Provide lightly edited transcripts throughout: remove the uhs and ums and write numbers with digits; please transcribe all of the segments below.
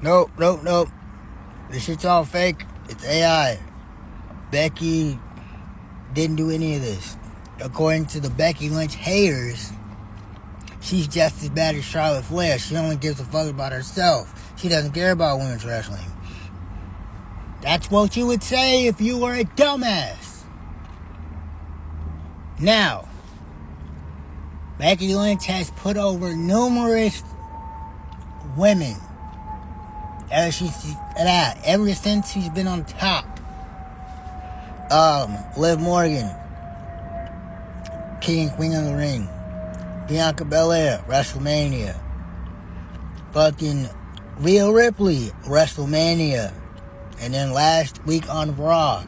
Nope, nope, nope. This shit's all fake. It's AI. Becky didn't do any of this. According to the Becky Lynch haters, she's just as bad as Charlotte Flair. She only gives a fuck about herself. She doesn't care about women's wrestling. That's what you would say if you were a dumbass. Now, Becky Lynch has put over numerous women ever since she's been on top. Liv Morgan, King and Queen of the Ring. Bianca Belair, WrestleMania. Fucking Rhea Ripley, WrestleMania. And then last week on Raw,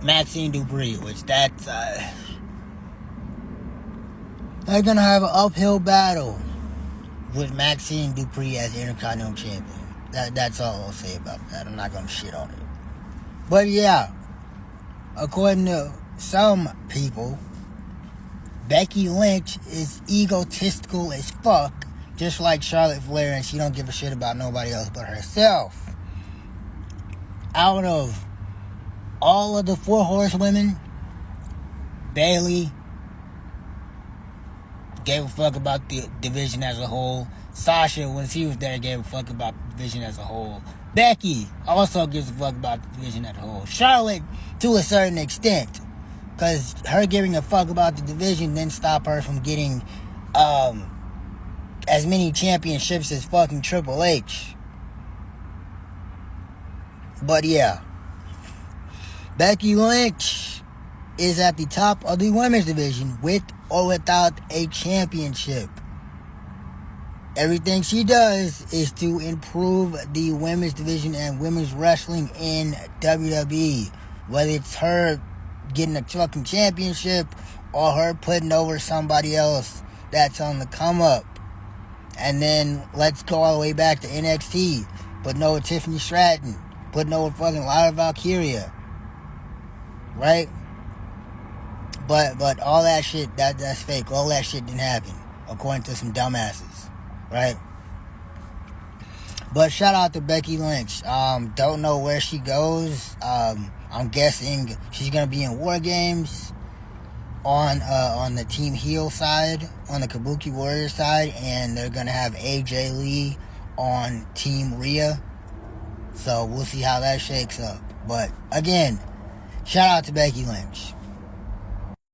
Maxine Dupree, which that's, they're gonna have an uphill battle with Maxine Dupree as the Intercontinental Champion. That's all I'll say about that. I'm not gonna shit on it. But yeah, according to some people, Becky Lynch is egotistical as fuck, just like Charlotte Flair, and she don't give a shit about nobody else but herself. Out of all of the 4 horsewomen, Bayley gave a fuck about the division as a whole. Sasha, when she was there, gave a fuck about the division as a whole. Becky also gives a fuck about the division as a whole. Charlotte, to a certain extent, because her giving a fuck about the division didn't stop her from getting as many championships as fucking Triple H. But yeah, Becky Lynch is at the top of the women's division with or without a championship. Everything she does is to improve the women's division and women's wrestling in WWE. Whether it's her getting a fucking championship or her putting over somebody else that's on the come up. And then let's go all the way back to NXT. Putting over Tiffany Stratton. Putting over fucking Lyra Valkyria. Right? But all that shit, that's fake. All that shit didn't happen. According to some dumbasses. Right? But shout out to Becky Lynch. Don't know where she goes. I'm guessing she's gonna be in War Games on the Team Heel side, on the Kabuki Warrior side, and they're gonna have AJ Lee on Team Rhea. So we'll see how that shakes up. But again, shout out to Becky Lynch.